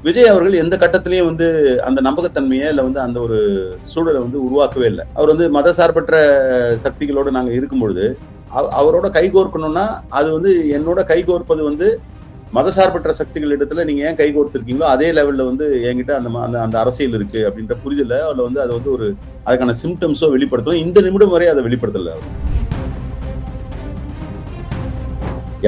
விஜய் அவர்கள் எந்த கட்டத்திலையும் வந்து அந்த நம்பகத்தன்மையை இல்லை வந்து அந்த ஒரு சூழலை வந்து உருவாக்கவே இல்லை. அவர் வந்து மதசார்பற்ற சக்திகளோடு நாங்கள் இருக்கும் பொழுது அவரோட கைகோர்க்கணும்னா அது வந்து என்னோட கைகோர்ப்பது வந்து மதசார்பற்ற சக்திகள் இடத்துல நீங்க ஏன் கைகோர்த்திருக்கீங்களோ அதே லெவல்ல வந்து என்கிட்ட அந்த அந்த அரசியல் இருக்கு அப்படின்ற புரிதல அவளை வந்து அதை வந்து ஒரு அதுக்கான சிம்டம்ஸோ வெளிப்படுத்தணும். இந்த நிமிடம் வரை அதை வெளிப்படுத்தல.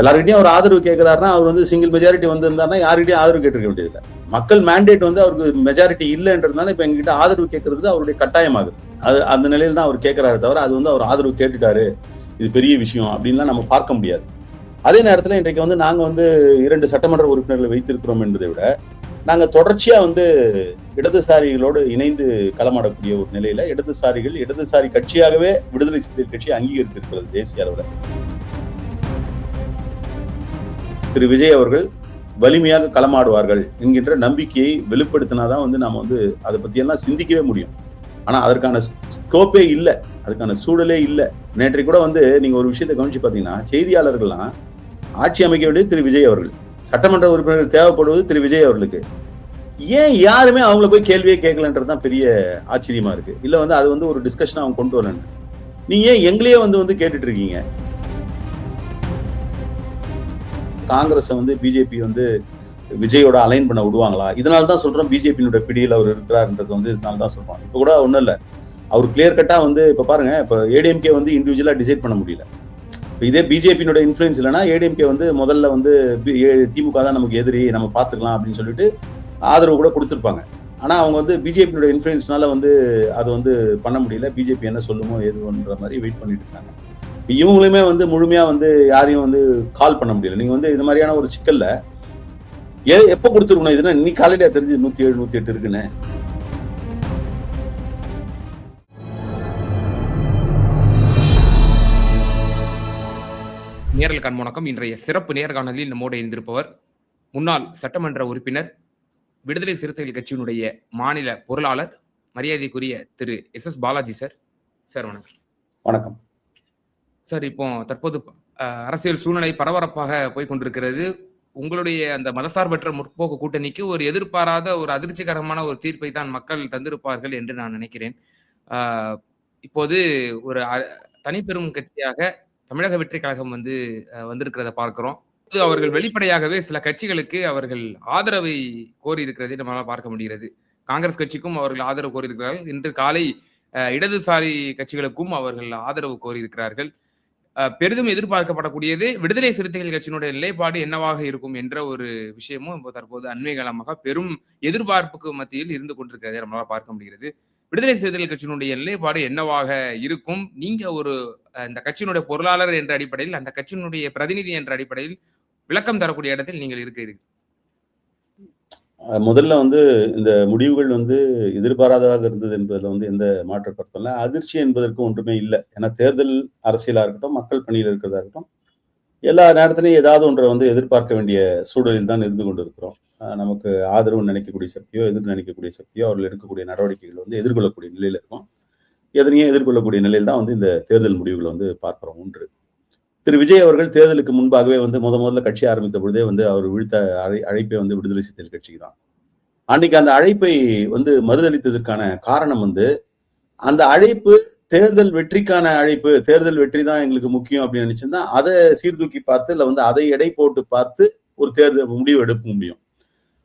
எல்லார்கிட்டையும் அவர் ஆதரவு கேட்கிறாருன்னா அவர் வந்து சிங்கிள் மெஜாரிட்டி வந்திருந்தாருன்னா யாருக்கிட்டையும் ஆதரவு கேட்டிருக்க வேண்டியதில்லை. மக்கள் மேண்டேட் வந்து அவருக்கு மெஜாரிட்டி இல்லைன்றதுனால இப்ப எங்ககிட்ட ஆதரவு கேட்கறது அவருடைய கட்டாயமாகுது. அது அந்த நிலையில தான் அவர் கேட்கிறாரு தவிர அது வந்து அவர் ஆதரவு கேட்டுட்டாரு இது பெரிய விஷயம் அப்படின்லாம் நம்ம பார்க்க முடியாது. அதே நேரத்தில் இன்றைக்கு வந்து நாங்கள் வந்து 2 சட்டமன்ற உறுப்பினர்களை வைத்திருக்கிறோம் என்பதை விட நாங்கள் தொடர்ச்சியாக வந்து இடதுசாரிகளோடு இணைந்து களமாடக்கூடிய ஒரு நிலையில இடதுசாரி கட்சியாகவே விடுதலை சிறுத்தைகள் கட்சி அங்கீகரித்திருக்கிறது தேசிய அளவில். திரு விஜய் அவர்கள் வலிமையாக களமாடுவார்கள் என்கின்ற நம்பிக்கையை வெளிப்படுத்தினாதான் வந்து நாம வந்து அதை பற்றியெல்லாம் சிந்திக்கவே முடியும். ஆனால் அதற்கான ஸ்கோப்பே இல்லை, அதுக்கான சூழலே இல்லை. நேற்றைக்கு கூட வந்து நீங்கள் ஒரு விஷயத்தை கவனிச்சு பார்த்தீங்கன்னா செய்தியாளர்கள்லாம் ஆட்சி அமைக்க வேண்டியது திரு விஜய் அவர்கள், சட்டமன்ற உறுப்பினர்கள் தேவைப்படுவது திரு விஜய் அவர்களுக்கு. ஏன் யாருமே அவங்கள போய் கேள்வியே கேட்கலன்றது தான் பெரிய ஆச்சரியமா இருக்கு. இல்லை வந்து அது வந்து ஒரு டிஸ்கஷன் அவங்க கொண்டு வரலன்னு நீங்க ஏன் எங்களையே வந்து கேட்டுட்டு இருக்கீங்க? காங்கிரஸ் வந்து பிஜேபி வந்து விஜயோட அலைன் பண்ண விடுவாங்களா? இதனால தான் சொல்றோம் பிஜேபியோட பிடியில் அவர் இருக்கிறார்ன்றது வந்து இதனால தான் சொல்றோம். இப்போ கூட ஒன்றும் இல்லை, அவர் கிளியர் கட்டா வந்து இப்போ பாருங்க, இப்போ ஏடிஎம்கே வந்து இண்டிவிஜுவலா டிசைட் பண்ண முடியல. இப்போ இதே பிஜேபியோட இன்ஃப்ளூயன்ஸ் இல்லைன்னா ஏடிஎம்கே வந்து முதல்ல வந்து திமுக தான் நமக்கு எதிரி, நம்ம பார்த்துக்கலாம் அப்படின்னு சொல்லிட்டு ஆதரவு கூட கொடுத்துருப்பாங்க. ஆனால் அவங்க வந்து பிஜேபியோட இன்ஃப்ளூயன்ஸ்னால வந்து அது வந்து பண்ண முடியல. பிஜேபி என்ன சொல்லுமோ எதுன்ற மாதிரி வெயிட் பண்ணிட்டு இருக்காங்க. இப்போ இவங்களுமே வந்து முழுமையாக வந்து யாரையும் வந்து கால் பண்ண முடியல. நீங்கள் வந்து இது மாதிரியான ஒரு சிக்கல்ல எப்போ கொடுத்துருக்கணும்? இதுனா இன்னைக்கு காலையில தெரிஞ்சு 107 108 இருக்குன்னு. நேரல் கண்முணக்கம். இன்றைய சிறப்பு நேர்காணலில் நம்மோடு இருந்திருப்பவர் முன்னாள் சட்டமன்ற உறுப்பினர், விடுதலை சிறுத்தைகள் கட்சியினுடைய மாநில பொருளாளர், மரியாதைக்குரிய திரு எஸ் பாலாஜி சார். சார் வணக்கம். வணக்கம் சார். இப்போ தற்போது அரசியல் சூழ்நிலை பரபரப்பாக போய்கொண்டிருக்கிறது. உங்களுடைய அந்த மதசார்பற்ற முற்போக்கு கூட்டணிக்கு ஒரு எதிர்பாராத ஒரு அதிர்ச்சிகரமான ஒரு தீர்ப்பை தான் மக்கள் தந்திருப்பார்கள் என்று நான் நினைக்கிறேன். இப்போது ஒரு தனிப்பெரும் கட்சியாக தமிழக வெற்றி கழகம் வந்து வந்திருக்கிறத பார்க்கிறோம். அவர்கள் வெளிப்படையாகவே சில கட்சிகளுக்கு அவர்கள் ஆதரவை கோரி இருக்கிறதை நம்மளால பார்க்க முடிகிறது. காங்கிரஸ் கட்சிக்கும் அவர்கள் ஆதரவு கோரி இருக்கிறார்கள். இன்று காலை இடதுசாரி கட்சிகளுக்கும் அவர்கள் ஆதரவு கோரி இருக்கிறார்கள். பெரிதும் எதிர்பார்க்கப்படக்கூடியது விடுதலை சிறுத்தைகள் கட்சியினுடைய நிலைப்பாடு என்னவாக இருக்கும் என்ற ஒரு விஷயமும் தற்போது அண்மை காலமாக பெரும் எதிர்பார்ப்புக்கு மத்தியில் இருந்து கொண்டிருக்கிறதை நம்மளால பார்க்க முடிகிறது. விடுதலை சிறுத்தைகள் கட்சியினுடைய நிலைப்பாடு என்னவாக இருக்கும்? நீங்க ஒரு இந்த கட்சியினுடைய பொருளாளர் என்ற அடிப்படையில், அந்த கட்சியினுடைய பிரதிநிதி என்ற அடிப்படையில் விளக்கம் தரக்கூடிய இடத்தில் நீங்கள் இருக்கிறீர்கள். முதல்ல வந்து இந்த முடிவுகள் வந்து எதிர்பாராததாக இருந்தது என்பதில் வந்து எந்த மாற்று கருத்தும் இல்லை. அதிர்ச்சி என்பதற்கு ஒன்றுமே இல்லை. ஏன்னா தேர்தல் அரசியலா இருக்கட்டும், மக்கள் பணியில் இருக்கிறதா இருக்கட்டும், எல்லா நேரத்திலையும் ஏதாவது ஒன்றை வந்து எதிர்பார்க்க வேண்டிய சூழலில் தான் இருந்து கொண்டு இருக்கிறோம். நமக்கு ஆதரவு நினைக்கக்கூடிய சக்தியோ எதிர் நினைக்கக்கூடிய சக்தியோ அவர்கள் எடுக்கக்கூடிய நடவடிக்கைகள் வந்து எதிர்கொள்ளக்கூடிய நிலையில் இருக்கும். எதனையும் எதிர்கொள்ளக்கூடிய நிலையில் தான் வந்து இந்த தேர்தல் முடிவுகளை வந்து பார்க்கிறோம். ஒன்று, திரு விஜய் அவர்கள் தேர்தலுக்கு முன்பாகவே வந்து முதல்ல கட்சி ஆரம்பித்த பொழுதே வந்து அவர் விடுத்த அழைப்பை வந்து விடுதலை சிறுத்தைகள் கட்சிக்கு தான். அன்னைக்கு அந்த அழைப்பை வந்து மறுதளித்ததற்கான காரணம் வந்து அந்த அழைப்பு தேர்தல் வெற்றிக்கான அழைப்பு, தேர்தல் வெற்றி தான் எங்களுக்கு முக்கியம் அப்படின்னு நினைச்சிருந்தா அதை சீர்தூக்கி பார்த்து இல்லை வந்து அதை எடை போட்டு பார்த்து ஒரு தேர்தல் முடிவு எடுக்க முடியும்.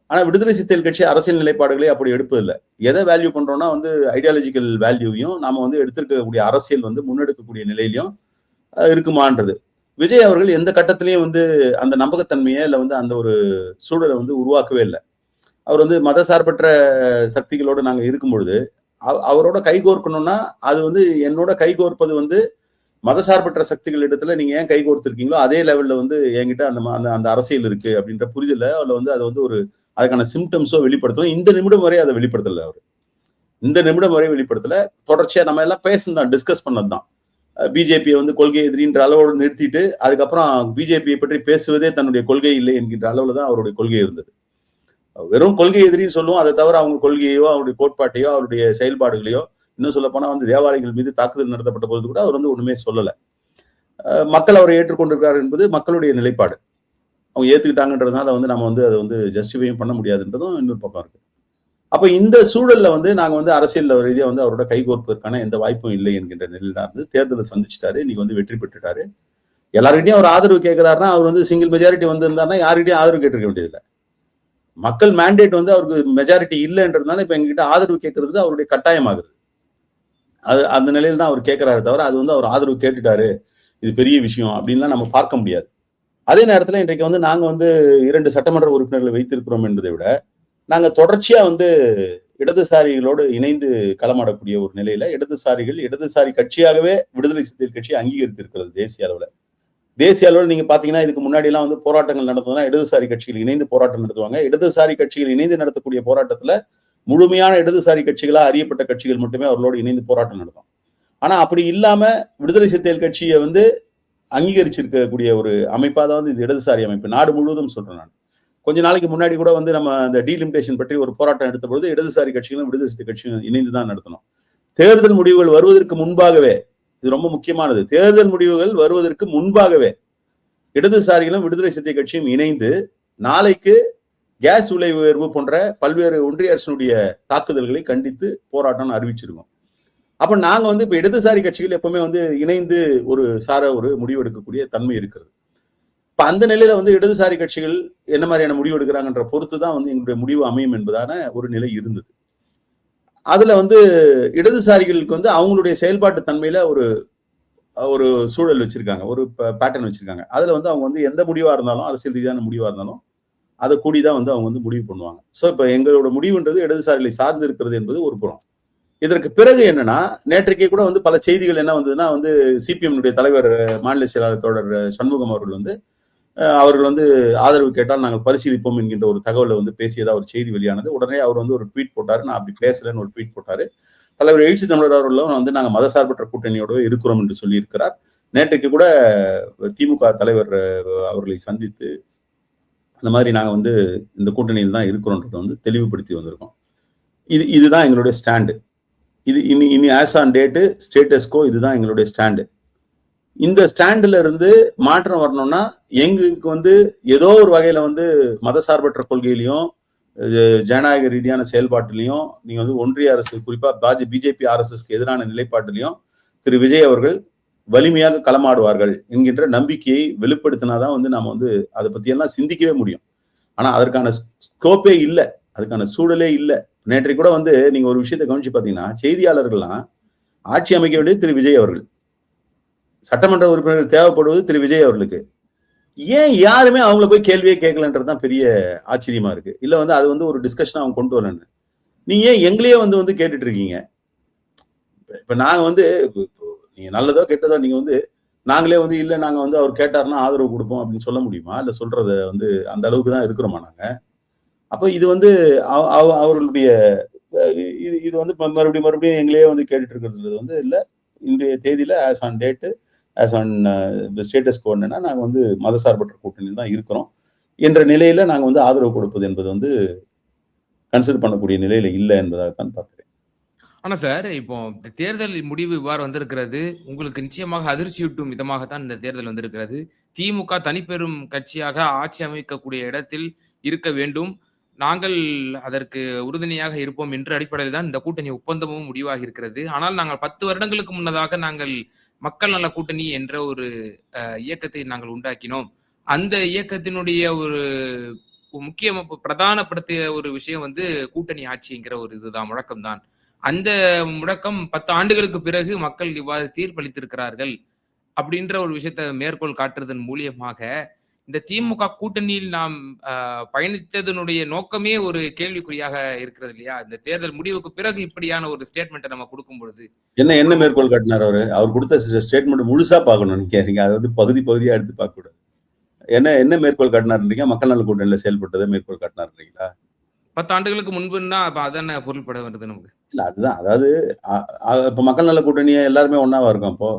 ஆனா விடுதலை சிறுத்தைகள் கட்சி அரசியல் நிலைப்பாடுகளே அப்படி எடுப்பதில்லை. எதை வேல்யூ பண்றோம்னா வந்து ஐடியாலஜிக்கல் வேல்யூவையும் நாம வந்து எடுத்திருக்கக்கூடிய அரசியல் வந்து முன்னெடுக்கக்கூடிய நிலையிலையும் இருக்குமான்றது. விஜய் அவர்கள் எந்த கட்டத்திலையும் வந்து அந்த நம்பகத்தன்மையை இல்லை வந்து அந்த ஒரு சூழலை வந்து உருவாக்கவே இல்லை. அவர் வந்து மதசார்பற்ற சக்திகளோடு நாங்கள் இருக்கும் பொழுது அவரோட கைகோர்க்கணும்னா அது வந்து என்னோட கைகோர்ப்பது வந்து மதசார்பற்ற சக்திகள் இடத்துல நீங்க ஏன் கைகோர்த்திருக்கீங்களோ அதே லெவல்ல வந்து என்கிட்ட அந்த அரசியல் இருக்கு அப்படின்ற புரிதல அவளை வந்து அதை வந்து ஒரு அதுக்கான சிம்டம்ஸோ வெளிப்படுத்தணும். இந்த நிமிடம் வரை அதை வெளிப்படுத்தல. அவர் இந்த நிமிடம் வரை வெளிப்படுத்தல. தொடர்ச்சியா நம்ம எல்லாம் பேசுனதான், டிஸ்கஸ் பண்ணதுதான். பிஜேபியை வந்து கொள்கை எதிரின்ற அளவோடு நிறுத்திட்டு அதுக்கப்புறம் பிஜேபியை பற்றி பேசுவதே தன்னுடைய கொள்கை இல்லை என்கின்ற அளவுல தான் அவருடைய கொள்கை இருந்தது. வெறும் கொள்கை எதிரின்னு சொல்லுவோம். அதை தவிர அவங்க கொள்கையோ அவருடைய கோட்பாட்டையோ அவருடைய செயல்பாடுகளையோ, இன்னும் சொல்ல போனா வந்து தேவாலயங்கள் மீது தாக்குதல் நடத்தப்பட்ட போது கூட அவர் வந்து ஒண்ணுமே சொல்லலை. மக்கள் அவரை ஏற்றுக்கொண்டிருக்கிறார் என்பது மக்களுடைய நிலைப்பாடு. அவங்க ஏத்துக்கிட்டாங்கன்றதுனால வந்து நம்ம வந்து அதை வந்து ஜஸ்டிஃபையும் பண்ண முடியாதுன்றதும் இன்னொரு பக்கம் இருக்கு. அப்ப இந்த சூழல்ல வந்து நாங்க வந்து அரசியல் ரீதியா வந்து அவரோட கைகோர்ப்பதற்கான எந்த வாய்ப்பும் இல்லை என்கின்ற நிலையில் தான் இருந்து தேர்தலை சந்திச்சுட்டாரு. இன்னைக்கு வந்து வெற்றி பெற்றுட்டாரு. எல்லார்கிட்டையும் அவர் ஆதரவு கேட்கிறாருன்னா அவர் வந்து சிங்கிள் மெஜாரிட்டி வந்திருந்தாருன்னா யார்கிட்டையும் ஆதரவு கேட்டிருக்க வேண்டியதில்லை. மக்கள் மேண்டேட் வந்து அவருக்கு மெஜாரிட்டி இல்லைன்றதுனால இப்ப எங்ககிட்ட ஆதரவு கேட்கறது அவருடைய கட்டாயமாகுது. அது அந்த நிலையில் தான் அவர் கேட்கிறாரு தவிர அது வந்து அவர் ஆதரவு கேட்டுட்டாரு, இது பெரிய விஷயம் அப்படின்லாம் நம்ம பார்க்க முடியாது. அதே நேரத்தில் இன்றைக்கு வந்து நாங்க வந்து 2 சட்டமன்ற உறுப்பினர்களை வைத்திருக்கிறோம் என்பதை விட நாங்க தொடர்ச்சியா வந்து இடதுசாரிகளோடு இணைந்து களமாடக்கூடிய ஒரு நிலையில இடதுசாரி கட்சியாகவே விடுதலை சிறுத்தைகள் கட்சி அங்கீகரித்திருக்கிறது தேசிய அளவுல. தேசிய அளவில் நீங்க பாத்தீங்கன்னா இதுக்கு முன்னாடி எல்லாம் வந்து போராட்டங்கள் நடந்ததுன்னா இடதுசாரி கட்சிகள் இணைந்து போராட்டம் நடத்துவாங்க. இடதுசாரி கட்சிகள் இணைந்து நடத்தக்கூடிய போராட்டத்துல முழுமையான இடதுசாரி கட்சிகளா அறியப்பட்ட கட்சிகள் மட்டுமே அவர்களோடு இணைந்து போராட்டம் நடத்தும். ஆனா அப்படி இல்லாம விடுதலை சிறுத்தைகள் கட்சியை வந்து அங்கீகரிச்சிருக்கக்கூடிய ஒரு அமைப்பா தான் வந்து இது இடதுசாரி அமைப்பு. நாடு முழுவதும் சொல்றேன் நான். கொஞ்ச நாளைக்கு முன்னாடி கூட வந்து நம்ம இந்த டீலிமிட்டேஷன் பற்றி ஒரு போராட்டம் எடுத்த பொழுது இடதுசாரி கட்சிகளும் விடுதலை சிறுத்தை கட்சியும் இணைந்து தான் நடத்தணும். தேர்தல் முடிவுகள் வருவதற்கு முன்பாகவே, இது ரொம்ப முக்கியமானது, தேர்தல் முடிவுகள் வருவதற்கு முன்பாகவே இடதுசாரிகளும் விடுதலை சிறுத்தை கட்சியும் இணைந்து நாளைக்கு கேஸ் விலை உயர்வு போன்ற பல்வேறு ஒன்றிய அரசினுடைய தாக்குதல்களை கண்டித்து போராட்டம் அறிவிச்சிருக்கோம். அப்ப நாங்க வந்து இப்ப இடதுசாரி கட்சிகள் எப்பவுமே வந்து இணைந்து ஒரு முடிவு எடுக்கக்கூடிய தன்மை இருக்கிறது. இப்ப அந்த நிலையில வந்து இடதுசாரி கட்சிகள் என்ன மாதிரியான முடிவு எடுக்கிறாங்கன்ற பொறுத்து தான் வந்து எங்களுடைய முடிவு அமையும் என்பதான ஒரு நிலை இருந்தது. அதுல வந்து இடதுசாரிகளுக்கு வந்து அவங்களுடைய செயல்பாட்டு தன்மையில ஒரு சூழல் வச்சிருக்காங்க, ஒரு பேட்டர்ன் வச்சிருக்காங்க. அதுல வந்து அவங்க வந்து எந்த முடிவா இருந்தாலும், அரசியல் ரீதியான முடிவா இருந்தாலும் அதை கூடிதான் வந்து அவங்க வந்து முடிவு பண்ணுவாங்க. சோ இப்ப எங்களோட முடிவுன்றது இடதுசாரிகளை சார்ந்து இருக்கிறது என்பது ஒரு புறம். இதற்கு பிறகு என்னன்னா, நேற்றைக்கே கூட வந்து பல செய்திகள் என்ன வந்ததுன்னா வந்து சிபிஎம் தலைவர் மாநில செயலாளர் தோழர் சண்முகம் அவர்கள் வந்து ஆதரவு கேட்டால் நாங்கள் பரிசீலிப்போம் என்கின்ற ஒரு தகவலை வந்து பேசியதா ஒரு செய்தி வெளியானது. உடனே அவர் வந்து ஒரு ட்வீட் போட்டாரு, நான் அப்படி பேசலன்னு ஒரு ட்வீட் போட்டாரு. தலைவர் எழுச்சி தமிழர் அவர்களும் வந்து நாங்கள் மதசார்பற்ற கூட்டணியோட இருக்கிறோம் என்று சொல்லி இருக்கிறார். நேற்றைக்கு கூட திமுக தலைவர் அவர்களை சந்தித்து அந்த மாதிரி நாங்கள் வந்து இந்த கூட்டணியில் தான் இருக்கிறோன்றதை வந்து தெளிவுபடுத்தி வந்திருக்கோம். இதுதான் எங்களுடைய ஸ்டாண்டு. இது இனி ஆஸ் ஆன் டேட்டு ஸ்டேட்டஸ்கோ இதுதான் எங்களுடைய ஸ்டாண்டு. இந்த ஸ்டாண்டுல இருந்து மாற்றம் வரணும்னா எங்களுக்கு வந்து ஏதோ ஒரு வகையில வந்து மதசார்பற்ற கொள்கையிலையும் ஜனநாயக ரீதியான செயல்பாட்டிலையும் நீங்க வந்து ஒன்றிய அரசு குறிப்பா பிஜேபி RSSக்கு எதிரான நிலைப்பாட்டிலையும் திரு விஜய் அவர்கள் வலிமையாக களமாடுவார்கள் என்கின்ற நம்பிக்கையை வெளிப்படுத்தினாதான் வந்து நாம வந்து அதை பத்தி எல்லாம் சிந்திக்கவே முடியும். ஆனா அதற்கான ஸ்கோப்பே இல்லை, அதுக்கான சூழலே இல்லை. நேற்றைக்கு கூட வந்து நீங்க ஒரு விஷயத்தை கவனிச்சு பாத்தீங்கன்னா, செய்தியாளர்கள்லாம் ஆட்சி அமைக்க வேண்டியது திரு விஜய் அவர்கள், சட்டமன்ற உறுப்பினர்கள் தேவைப்படுவது திரு விஜய் அவர்களுக்கு. ஏன் யாருமே அவங்கள போய் கேள்வியே கேட்கலன்றதுதான் பெரிய ஆச்சரியமா இருக்கு. இல்ல வந்து அது வந்து ஒரு டிஸ்கஷன் அவங்க கொண்டு வரலன்னு நீங்க ஏன் எங்களையே வந்து கேட்டுட்டு இருக்கீங்க? இப்ப நாங்க வந்து நீங்க நல்லதோ கெட்டதோ நீங்க வந்து நாங்களே வந்து இல்ல நாங்க வந்து அவர் கேட்டாருன்னா ஆதரவு கொடுப்போம் அப்படின்னு சொல்ல முடியுமா? இல்ல சொல்றத வந்து அந்த அளவுக்கு தான் இருக்கிறோமா நாங்க? அப்ப இது வந்து அவர்களுடைய இது வந்து மறுபடியும் எங்களையே வந்து கேட்டுட்டு இருக்கிறது வந்து இல்ல. இன்றைய தேதியில as on date as on status quo என்னன்னா நாங்க வந்து மதசார்பற்ற கூட்டணியில் தான் இருக்கிறோம் என்ற நிலையில நாங்க வந்து ஆதரவு கொடுப்பது என்பது வந்து கன்சிடர் பண்ணக்கூடிய நிலையில இல்லை என்பதாக தான் பார்க்கிறேன். ஆனா சார், இப்போ தேர்தல் முடிவு இவ்வாறு வந்திருக்கிறது. உங்களுக்கு நிச்சயமாக அதிர்ச்சியூட்டும் விதமாகத்தான் இந்த தேர்தல் வந்திருக்கிறது. திமுக தனிப்பெரும் கட்சியாக ஆட்சி அமைக்கக்கூடிய இடத்தில் இருக்க வேண்டும். நாங்கள் அதற்கு உறுதுணையாக இருப்போம் என்ற அடிப்படையில் தான் இந்த கூட்டணி ஒப்பந்தமும் முடிவாகி இருக்கிறது. ஆனால் நாங்கள் 10 வருடங்களுக்கு முன்னதாக நாங்கள் மக்கள் நல கூட்டணி என்ற ஒரு இயக்கத்தை நாங்கள் உண்டாக்கினோம். அந்த இயக்கத்தினுடைய ஒரு முக்கிய பிரதானப்படுத்திய ஒரு விஷயம் வந்து கூட்டணி ஆட்சிங்கிற ஒரு இதுதான், முழக்கம் தான். அந்த முழக்கம் 10 ஆண்டுகளுக்கு பிறகு மக்கள் இவ்வாறு தீர்ப்பளித்திருக்கிறார்கள் அப்படின்ற ஒரு விஷயத்தை மேற்கோள் காட்டுறதன் மூலியமாக இந்த திமுக கூட்டணியில் நாம் பயணித்ததனுடைய நோக்கமே ஒரு கேள்விக்குறியாக இருக்கிறது இல்லையா? இந்த தேர்தல் முடிவுக்கு பிறகு இப்படியான ஒரு ஸ்டேட்மெண்ட்டை நம்ம கொடுக்கும் பொழுது என்ன மேற்கோள் காட்டினார் அவர் கொடுத்த ஸ்டேட்மெண்ட் முழுசா பார்க்கணும். நீங்க அதை வந்து பகுதியா எடுத்து பார்க்க கூடாது. என்ன மேற்கோள் காட்டினாருன்றீங்க? மக்கள் நல கூட்டணியில செயல்பட்டதை மேற்கோள் காட்டினாருன்றீங்களா? 10 ஆண்டுகளுக்கு முன்புன்னா அப்ப அதான பொருள்பட வருது நமக்கு. இல்ல அதுதான், அதாவது இப்ப மக்கள் நல கூட்டணியை எல்லாருமே ஒன்னாவா இருக்கும். அப்போ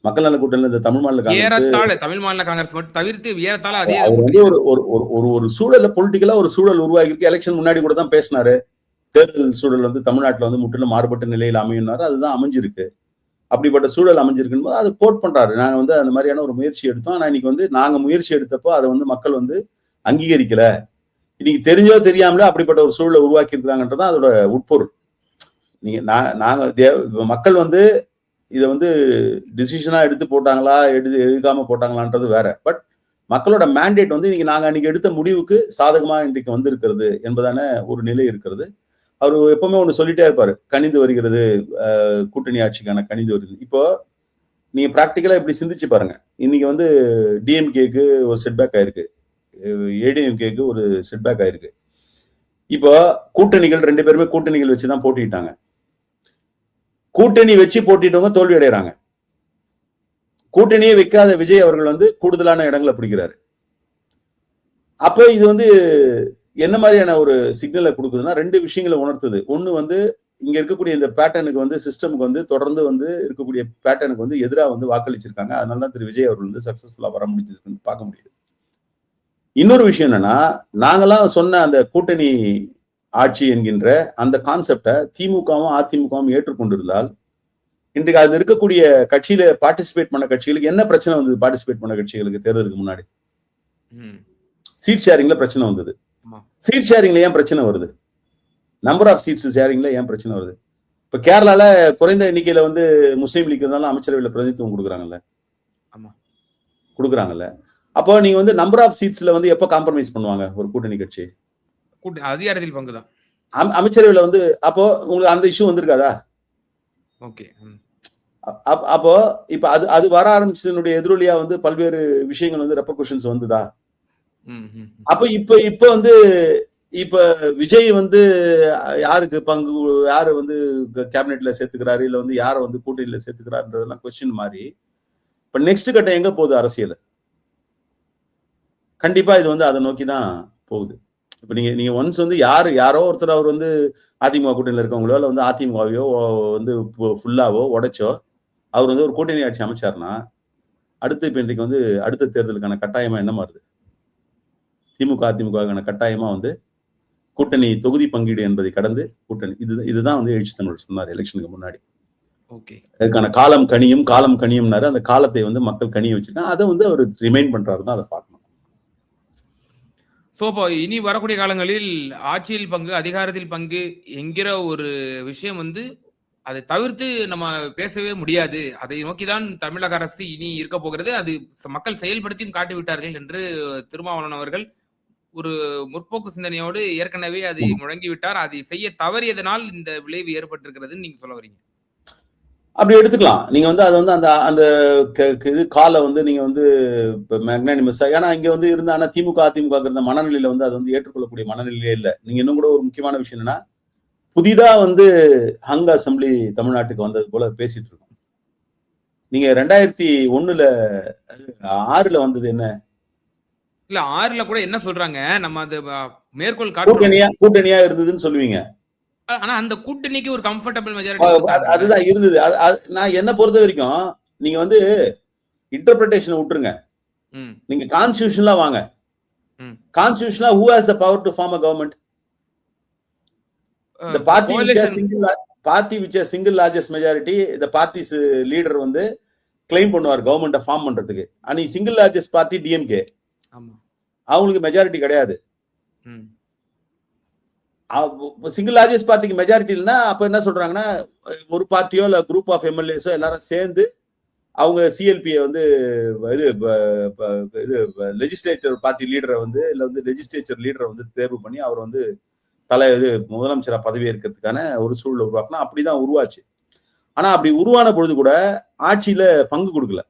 மக்கள் நல கூட்டணியில இந்த தமிழ் மாநில காங்கிரஸ், தமிழ் மாநில காங்கிரஸ் மட்டும் தவிர்த்து ஏறத்தாழ அதே ஒரு சூழல்ல பொலிட்டிக்கலா ஒரு சூழல் உருவாகி இருக்கு. எலெக்ஷன் முன்னாடி கூட தான் பேசினாரு, தேர்தல் சூழல் வந்து தமிழ்நாட்டுல வந்து முற்றிலும் மாறுபட்ட நிலையில் அமையினாரு. அதுதான் அமைஞ்சிருக்கு. அப்படிப்பட்ட சூழல் அமைஞ்சிருக்குன்னு போது அதை கோட் பண்றாரு. நாங்க வந்து அந்த மாதிரியான ஒரு முயற்சி எடுத்தோம். ஆனா இன்னைக்கு வந்து நாங்க முயற்சி எடுத்தப்போ அதை வந்து மக்கள் வந்து அங்கீகரிக்கல. இன்னைக்கு தெரிஞ்சோ தெரியாமலே அப்படிப்பட்ட ஒரு சூழலை உருவாக்கி இருக்கிறாங்கன்றதான் அதோட உட்பொருள். நீங்க நாங்க மக்கள் வந்து இதை வந்து டிசிஷனா எடுத்து போட்டாங்களா எடுக்காம போட்டாங்களான்றது வேற. பட் மக்களோட மேண்டேட் வந்து இன்னைக்கு நாங்க அன்னைக்கு எடுத்த முடிவுக்கு சாதகமா இன்றைக்கு வந்திருக்கிறது என்பதான ஒரு நிலை இருக்கிறது. அவர் எப்பவுமே ஒண்ணு சொல்லிட்டே இருப்பாரு, கணிந்து வருகிறது, கூட்டணி ஆட்சிக்கான கணிந்து வருகிறது. இப்போ நீங்க பிராக்டிக்கலா இப்படி சிந்திச்சு பாருங்க. இன்னைக்கு வந்து டிஎம்கேக்கு ஒரு செட்பேக் ஆயிருக்கு, ஏடிஎம்கேக்கு ஒரு செட்பேக் ஆயிருக்கு. இப்போ கூட்டணிகள் 2 பேருமே கூட்டணிகள் வச்சுதான் போட்டிட்டாங்க. கூட்டணி வச்சு போட்டிட்டவங்க தோல்வி அடைகிறாங்க. கூட்டணியே வைக்காத விஜய் அவர்கள் வந்து கூடுதலான இடங்களை பிடிக்கிறாரு. அப்ப இது வந்து என்ன மாதிரியான ஒரு சிக்னலை கொடுக்குதுன்னா 2 விஷயங்களை உணர்த்துது. ஒண்ணு வந்து இங்க இருக்கக்கூடிய இந்த பேட்டர்னுக்கு வந்து சிஸ்டமுக்கு வந்து தொடர்ந்து வந்து இருக்கக்கூடிய பேட்டர்னுக்கு வந்து எதிராக வந்து வாக்களிச்சிருக்காங்க. அதனால தான் திரு விஜய் அவர்கள் வந்து சக்சஸ்ஃபுல்லா வர முடிஞ்சதுன்னு பார்க்க முடியுது. இன்னொரு விஷயம் என்னன்னா, நாங்கெல்லாம் சொன்ன அந்த கூட்டணி ஆட்சி என்கின்ற அந்த கான்செப்டை திமுகவும் அதிமுகவும் ஏற்றுக்கொண்டிருந்தால் இன்றைக்கு அது இருக்கக்கூடிய கட்சியில பார்ட்டிசிபேட் பண்ண கட்சிகளுக்கு என்ன பிரச்சனை வந்தது? பார்ட்டிசிபேட் பண்ண கட்சிகளுக்கு தேர்தலுக்கு முன்னாடி சீட் ஷேரிங்ல பிரச்சனை வந்தது. சீட் ஷேரிங்ல ஏன் பிரச்சனை வருது? நம்பர் ஆஃப் சீட்ஸ் ஷேரிங்ல ஏன் பிரச்சனை வருது? இப்ப கேரளால குறைந்த எண்ணிக்கையில வந்து முஸ்லீம் லீக் இருந்தாலும் அமைச்சரவையில் பிரதிநிதித்துவம் கொடுக்குறாங்கல்ல. அப்போ நீங்க வந்து நம்பர் ஆஃப் சீட்ஸ்ல வந்து எப்ப காம்ப்ரமைஸ் பண்ணுவாங்க ஒரு கூட்டணி கட்சி? அதிகாரத்தில் பங்குதான் அமைச்சரவையில வந்து. அப்போ உங்களுக்கு அந்த இஷ்யூ வந்திருக்காதா? ஓகே. அப்போ இப்ப அது வர ஆரம்பிச்சதனுடைய எதிரொலியா வந்து பல்வேறு விஷயங்கள் வந்து ரெப்பர்கஷன்ஸ் வந்துதா? அப்ப இப்ப வந்து இப்ப விஜய் வந்து யாருக்கு பங்கு, யாரு வந்து கேபினெட்ல சேர்த்துக்கிறாரு, இல்ல வந்து யாரை வந்து கூட்டணியில சேர்த்துக்கிறாருன்றதெல்லாம் கொஸ்டின் மாதிரி. இப்ப நெக்ஸ்ட் கட்டம் எங்க போகுது அரசியல்? கண்டிப்பா இது வந்து அதை நோக்கிதான் போகுது. இப்ப நீங்க ஒன்ஸ் வந்து யாரோ ஒருத்தர் அவர் வந்து அதிமுக கூட்டணியில் இருக்கவங்களோ இல்ல வந்து அதிமுகவையோ வந்து ஃபுல்லாவோ உடைச்சோ அவர் வந்து ஒரு கூட்டணி ஆட்சி அமைச்சாருன்னா அடுத்து இப்ப இன்றைக்கு வந்து அடுத்த தேர்தலுக்கான கட்டாயமா என்ன மாறுது? திமுக அதிமுகவுக்கான கட்டாயமா வந்து கூட்டணி தொகுதி பங்கீடு என்பதை கடந்து கூட்டணி. இதுதான் வந்து எழுச்சி தமிழர் சொன்னார் எலெக்ஷனுக்கு முன்னாடி. அதுக்கான காலம் கனியும்னாரு. அந்த காலத்தை வந்து மக்கள் கனிய வச்சிருக்காங்க. அதை வந்து அவர் ரிமைண்ட் பண்றாரு தான் அதை பார்க்கணும். இப்போ இனி வரக்கூடிய காலங்களில் ஆட்சியில் பங்கு, அதிகாரத்தில் பங்கு என்கிற ஒரு விஷயம் வந்து அதை தவிர்த்து நம்ம பேசவே முடியாது. அதை நோக்கிதான் தமிழக அரசு இனி இருக்க போகிறது. அது மக்கள் செயல்படுத்தியும் காட்டிவிட்டார்கள் என்று திருமாவளவன் அவர்கள் ஒரு முற்போக்கு சிந்தனையோடு ஏற்கனவே அதை முழங்கிவிட்டார். அதை செய்ய தவறியதனால் இந்த விளைவு ஏற்பட்டிருக்கிறதுன்னு நீங்க சொல்ல வரீங்க. அப்படி எடுத்துக்கலாம். நீங்க வந்து அதை வந்து அந்த இது காலை வந்து நீங்க வந்து மேக்னானிமஸா, ஏன்னா இங்க வந்து இருந்தா திமுக அதிமுக இருந்த மனநிலையில வந்து அது வந்து ஏற்றுக்கொள்ளக்கூடிய மனநிலையே இல்லை. நீங்க இன்னும் கூட ஒரு முக்கியமான விஷயம் என்னன்னா, புதிதா வந்து ஹங் அசம்பிளி தமிழ்நாட்டுக்கு வந்தது போல பேசிட்டு இருக்கோம். நீங்க 2001 6 வந்தது என்ன? இல்ல 6 கூட என்ன சொல்றாங்க, நம்ம அது மேற்கோள் கூட்டணியா இருந்ததுன்னு சொல்லுவீங்க. ஆனா அந்த கூட்டணிக்கு ஒரு கம்ஃபர்டபிள் மெஜாரிட்டி அதுதான் இருந்தது. நான் என்ன பொறுத்த வரைக்கும் நீங்க வந்து இன்டர்பிரேஷனை விட்டுருங்க. நீங்க கான்ஸ்டிடியூஷன்ல வாங்க. கான்ஸ்டிடியூஷன்ல who has the power to form a government? The party which has single largest majority, the party's leader வந்து கிளைம் பண்ணுவார் கவர்மெண்ட்டை ஃபார்ம் பண்றதுக்கு. அன்னைக்கு சிங்கிள் லார்ஜஸ்ட் பார்ட்டி டிஎம்கே. அவங்களுக்கு மெஜாரிட்டி கிடையாது. சிங்கிள் லார்ஜஸ்ட் பார்ட்டிக்கு மெஜாரிட்டி இல்லைன்னா அப்ப என்ன சொல்றாங்கன்னா, ஒரு பார்ட்டியோ இல்ல குரூப் ஆஃப் எம்எல்ஏஸோ எல்லாரும் சேர்ந்து அவங்க சிஎல்பியை வந்து இது லெஜிஸ்லேச்சர் பார்ட்டி லீடரை வந்து இல்ல வந்து லெஜிஸ்லேச்சர் லீடரை வந்து தேர்வு பண்ணி அவர் வந்து முதலமைச்சரா பதவி ஏற்கிறதுக்கான ஒரு சூழலை உருவாக்கினா அப்படிதான் உருவாச்சு. ஆனா அப்படி உருவான பொழுது கூட ஆட்சியில பங்கு கொடுக்கல.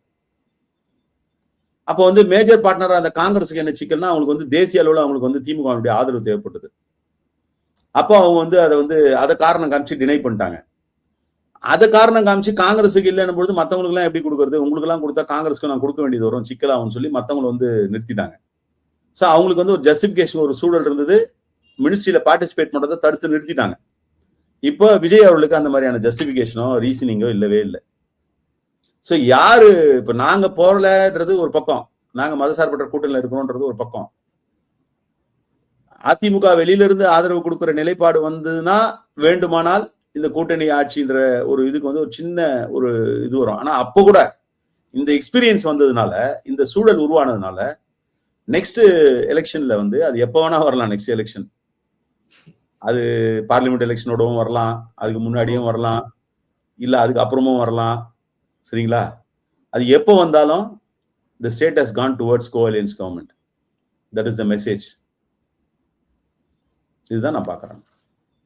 அப்போ வந்து மேஜர் பார்ட்னரா அந்த காங்கிரஸுக்கு என்ன சிக்கல்னா, அவங்களுக்கு வந்து தேசிய அளவில் அவங்களுக்கு வந்து திமுக ஆதரவு தேவைப்பட்டது. அப்போ அவங்க வந்து அதை காரணம் காமிச்சு டினை பண்ணிட்டாங்க. அதை காரணம் காமிச்சு காங்கிரஸுக்கு இல்லைன்னு பொழுது மற்றவங்களுக்கு எல்லாம் எப்படி கொடுக்கறது? உங்களுக்கு எல்லாம் கொடுத்தா காங்கிரஸுக்கு நான் கொடுக்க வேண்டியது வரும், சிக்கலாகும்னு சொல்லி மற்றவங்களை வந்து நிறுத்திட்டாங்க. ஸோ அவங்களுக்கு வந்து ஒரு ஜஸ்டிபிகேஷன் ஒரு சூழல் இருந்தது. மினிஸ்ட்ரியில பார்ட்டிசிபேட் பண்றதை தடுத்து நிறுத்திட்டாங்க. இப்போ விஜய் அவர்களுக்கு அந்த மாதிரியான ஜஸ்டிபிகேஷனோ ரீசனிங்கோ இல்லவே இல்லை. ஸோ யாரு இப்ப நாங்க போறலன்றது ஒரு பக்கம், நாங்க மதசார்பற்ற கூட்டணியில் இருக்கிறோம்ன்றது ஒரு பக்கம். அதிமுக வெளியில இருந்து ஆதரவு கொடுக்கிற நிலைப்பாடு வந்ததுன்னா வேண்டுமானால் இந்த கூட்டணி ஆட்சின்ற ஒரு இதுக்கு வந்து ஒரு சின்ன ஒரு இது வரும். ஆனா அப்போ கூட இந்த எக்ஸ்பீரியன்ஸ் வந்ததுனால, இந்த சூழல் உருவானதுனால, நெக்ஸ்ட் எலெக்ஷன்ல வந்து அது எப்ப வேணா வரலாம். நெக்ஸ்ட் எலெக்ஷன் அது பார்லிமெண்ட் எலெக்ஷனோடவும் வரலாம், அதுக்கு முன்னாடியும் வரலாம், இல்ல அதுக்கு அப்புறமும் வரலாம். சரிங்களா? அது எப்போ வந்தாலும் the state has gone towards coalescence government. That is the message. இதுதான் நான் பார்க்கிறேன்.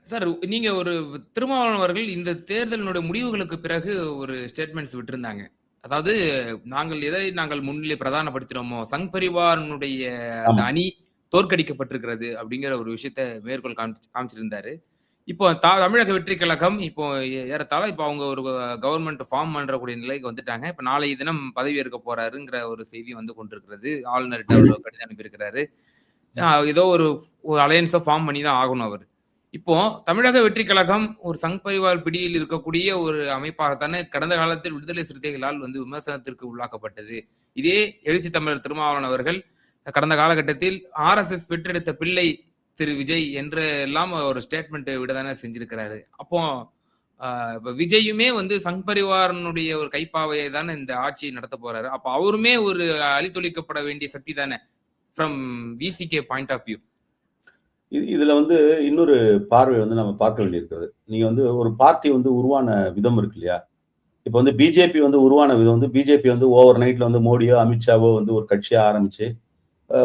சார், நீங்க ஒரு திருமாவளவன் அவர்கள் இந்த தேர்தலினுடைய முடிவுகளுக்கு பிறகு ஒரு ஸ்டேட்மெண்ட்ஸ் விட்டிருந்தாங்க. அதாவது, நாங்கள் முன்னிலை பிரதானப்படுத்தினோமோ, சங் பரிவாரனுடைய அந்த ஆமா. அணி தோற்கடிக்கப்பட்டிருக்கிறது அப்படிங்கிற ஒரு விஷயத்த மேற்கோள் காமிச்சிருந்தாரு. இப்போ தமிழக வெற்றி கழகம் இப்போ ஏறத்தாழ இப்போ அவங்க ஒரு கவர்மெண்ட் ஃபார்ம் பண்றக்கூடிய நிலைக்கு வந்துட்டாங்க. இப்ப நாளைய தினம் பதவியேற்க போறாருங்கிற ஒரு செய்தி வந்து கொண்டிருக்கிறது. ஆளுநர்கிட்ட அவர் கடிதம் அனுப்பியிருக்கிறாரு. ஏதோ ஒரு அலையன்ஸை ஃபார்ம் பண்ணி தான் ஆகணும் அவரு. இப்போ தமிழக வெற்றி கழகம் ஒரு சங் பரிவார் பிடியில் இருக்கக்கூடிய ஒரு அமைப்பாகத்தானே கடந்த காலத்தில் விடுதலை சிறுத்தைகளால் வந்து விமர்சனத்திற்கு உள்ளாக்கப்பட்டது. இதே எழுச்சி தமிழர் திருமாவளவன் அவர்கள் கடந்த காலகட்டத்தில் RSS பெற்றெடுத்த பிள்ளை திரு விஜய் என்று எல்லாம் ஒரு ஸ்டேட்மெண்ட் விடதானே செஞ்சிருக்கிறாரு. அப்போ விஜயுமே வந்து சங் பரிவாரனுடைய ஒரு கைப்பாவையை தானே இந்த ஆட்சியை நடத்த போறாரு. அப்ப அவருமே ஒரு அழித்தொழிக்கப்பட வேண்டிய சக்தி தானே from VCK point of view. இதுல வந்து இன்னொரு பார்வை வந்து நம்ம பார்க்க வேண்டியிருக்கிறது. நீங்க வந்து ஒரு பார்ட்டி வந்து உருவான விதம் இருக்கு இல்லையா? இப்ப வந்து பிஜேபி வந்து உருவான விதம் வந்து பிஜேபி வந்து ஓவர் நைட்ல வந்து மோடியோ அமித்ஷாவோ வந்து ஒரு கட்சியா ஆரம்பிச்சு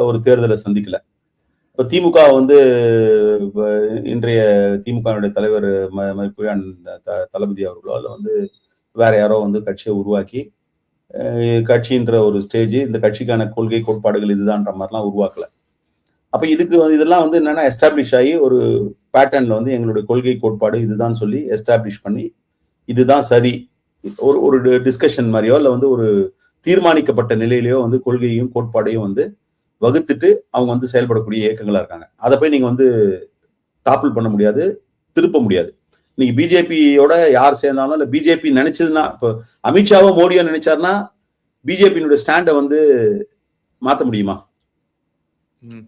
ஒரு தேர்தலை சந்திக்கல. இப்ப திமுக வந்து இன்றைய திமுகவுடைய தலைவர் மதிப்புரிய தளபதி அவர்களோ அல்ல வந்து வேற யாரோ வந்து கட்சியை உருவாக்கி கட்சின்ற ஒரு ஸ்டேஜ், இந்த கட்சிக்கான கொள்கை கோட்பாடுகள் இதுதான்ற மாதிரிலாம் உருவாக்கல. அப்ப இதுக்கு வந்து இதெல்லாம் வந்து என்னன்னா எஸ்டாப்ளிஷ் ஆகி ஒரு பேட்டர்ன்ல வந்து எங்களுடைய கொள்கை கோட்பாடு இதுதான் சொல்லி எஸ்டாப்ளிஷ் பண்ணி இதுதான் சரி ஒரு ஒரு டிஸ்கஷன் மாதிரியோ இல்ல வந்து ஒரு தீர்மானிக்கப்பட்ட நிலையிலேயோ வந்து கொள்கையும் கோட்பாடையும் வந்து வகுத்துட்டு அவங்க வந்து செயல்படக்கூடிய இயக்கங்களா இருக்காங்க. அதை போய் நீங்க வந்து டாப்பிள் பண்ண முடியாது, திருப்ப முடியாது. நீங்க பிஜேபியோட யார் சேர்ந்தாலும் இல்ல பிஜேபி நினைச்சதுன்னா, இப்போ அமித்ஷாவோ மோடியோ நினைச்சாருன்னா பிஜேபியினுடைய ஸ்டாண்டை வந்து மாத்த முடியுமா?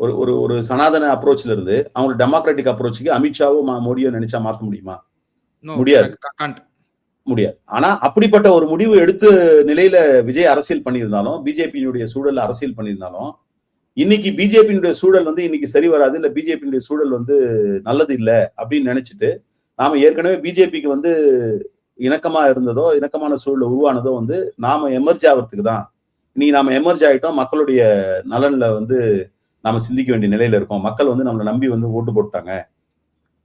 ஒரு ஒரு ஒரு சனாதன அப்ரோச்ல இருந்து அவங்க டெமோக்ராட்டிக் அப்ரோச்சுக்கு அமித்ஷாவோ மோடியோ நினைச்சா மாத்த முடியுமா? முடியாது, முடியாது. ஆனா அப்படிப்பட்ட ஒரு முடிவு எடுத்து நிலையில விஜய் அரசியல் பண்ணியிருந்தாலும், பிஜேபியினுடைய சூழல் அரசியல் பண்ணியிருந்தாலும், இன்னைக்கு பிஜேபியினுடைய சூழல் வந்து இன்னைக்கு சரி வராது, இல்ல பிஜேபியினுடைய சூழல் வந்து நல்லது இல்ல அப்படின்னு நினைச்சிட்டு நாம ஏற்கனவே பிஜேபிக்கு வந்து இணக்கமா இருந்ததோ இணக்கமான சூழல் உருவானதோ வந்து நாம எமர்ஜ் ஆகிறதுக்கு தான். இன்னைக்கு நாம எமர்ஜ் ஆயிட்டோம், மக்களுடைய நலன்ல வந்து நாம சிந்திக்க வேண்டிய நிலையில இருக்கோம். மக்கள் வந்து நம்மளை நம்பி வந்து ஓட்டு போட்டாங்க.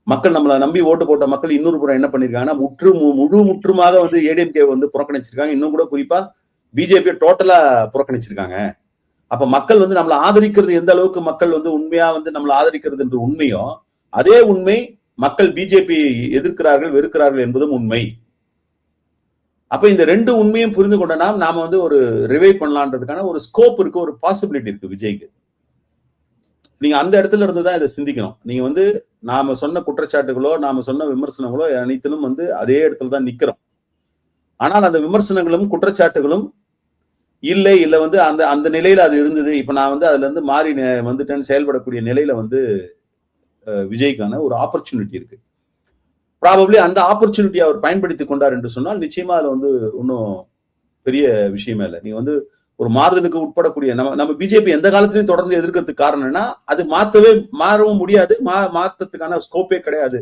மக்கள் நம்மளை நம்பி ஓட்டு போட்ட மக்கள் இன்னொரு புறம் என்ன பண்ணிருக்காங்கன்னா முற்றுமாக வந்து ஏடிஎம்கே வந்து புறக்கணிச்சிருக்காங்க. இன்னும் கூட குறிப்பா பிஜேபியை டோட்டலா புறக்கணிச்சிருக்காங்க. அப்ப மக்கள் வந்து நம்மளை ஆதரிக்கிறது எந்த அளவுக்கு மக்கள் வந்து உண்மையா வந்து நம்மளை ஆதரிக்கிறது என்று உண்மையோ அதே உண்மை மக்கள் பிஜேபி எதிர்க்கிறார்கள் வெறுக்கிறார்கள் என்பதும் உண்மை. அப்ப இந்த ரெண்டு உண்மையும் புரிந்து கொண்டனா நாம வந்து ஒரு ரிவைவ் பண்ணலான்றதுக்கான ஒரு ஸ்கோப் இருக்கு, ஒரு பாசிபிலிட்டி இருக்கு விஜய்க்கு. நீங்க அந்த இடத்துல இருந்துதான் இதை சிந்திக்கணும். நீங்க வந்து நாம சொன்ன குற்றச்சாட்டுகளோ நாம சொன்ன விமர்சனங்களோ அனைத்திலும் வந்து அதே இடத்துல தான் நிக்கிறோம். ஆனால் அந்த விமர்சனங்களும் குற்றச்சாட்டுகளும் இல்லை இல்ல வந்து அந்த அந்த நிலையில அது இருந்தது, இப்ப நான் வந்து அதுல இருந்து மாறி வந்துட்டேன்னு செயல்படக்கூடிய நிலையில வந்து விஜய்க்கான ஒரு ஆப்பர்ச்சுனிட்டி இருக்கு. ப்ராபப்ளி அந்த ஆப்பர்ச்சுனிட்டி அவர் பயன்படுத்தி கொண்டார் என்று சொன்னால் நிச்சயமா அதுல வந்து ஒன்றும் பெரிய விஷயமே இல்லை. நீங்க வந்து ஒரு மாறுதலுக்கு உட்படக்கூடிய நம்ம பிஜேபி எந்த காலத்திலையும் தொடர்ந்து எதிர்க்கிறதுக்கு காரணம்னா அது மாறவும் முடியாது, மாற்றத்துக்கான ஸ்கோப்பே கிடையாது.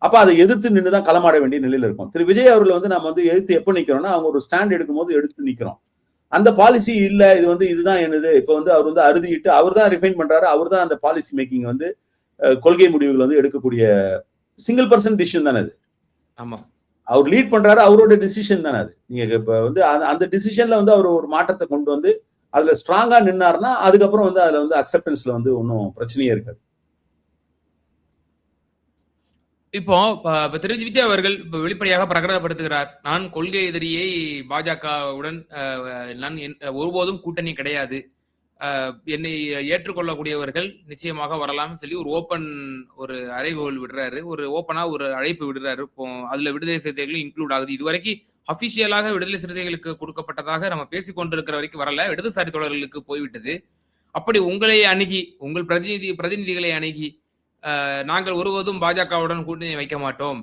அப்ப அதை எதிர்த்து நின்றுதான் களமாட வேண்டிய நிலையில இருக்கும். திரு விஜய் அவர்கள் வந்து நம்ம வந்து எதிர்த்து எப்ப நிக்கிறோம்னா அவங்க ஒரு ஸ்டாண்ட் எடுக்கும் போது எடுத்து நிக்கிறோம். அந்த பாலிசி இல்ல, இது வந்து இதுதான் என்னது, இப்ப வந்து அவர் வந்து அறுதிட்டு அவர் தான் ரிஃபைன் பண்றாரு, அவர் தான் அந்த பாலிசி மேக்கிங் வந்து கொள்கை முடிவுகள் வந்து எடுக்கக்கூடிய சிங்கிள் பர்சன் டிசிஷன் தானே அது. ஆமா, அவர் லீட் பண்றாரு, அவரோட டிசிஷன் தானே அது. நீங்க இப்ப வந்து அந்த டிசிஷன்ல வந்து அவர் ஒரு மாற்றத்தை கொண்டு வந்து அதுல ஸ்ட்ராங்கா நின்னாருன்னா அதுக்கப்புறம் வந்து அதுல வந்து அக்செப்டன்ஸ்ல வந்து ஒன்றும் பிரச்சனையே இருக்காது. இப்போ திரு விஜய் அவர்கள் வெளிப்படையாக பிரகடனப்படுத்துகிறார், நான் கொள்கை எதிரியை பாஜகவுடன் நான் ஒருபோதும் கூட்டணி கிடையாது, என்னை ஏற்றுக்கொள்ளக்கூடியவர்கள் நிச்சயமாக வரலாம்னு சொல்லி ஒரு ஓப்பன் ஒரு அறைகோல் விடுறாரு, ஒரு ஓப்பனா ஒரு அழைப்பு விடுறாரு. இப்போ அதுல விடுதலை சிறுத்தைகளும் இன்க்ளூட் ஆகுது. இது வரைக்கும் அபிஷியலாக விடுதலை சிறுத்தைகளுக்கு கொடுக்கப்பட்டதாக நம்ம பேசிக் கொண்டிருக்கிற வரைக்கும் வரல, இடதுசாரி தொடர்களுக்கு போய்விட்டது. அப்படி உங்களை அணுகி உங்கள் பிரதிநிதிகளை அணுகி நாங்கள் ஒருவதும் பாஜகவுடன் கூட்டணி வைக்க மாட்டோம்,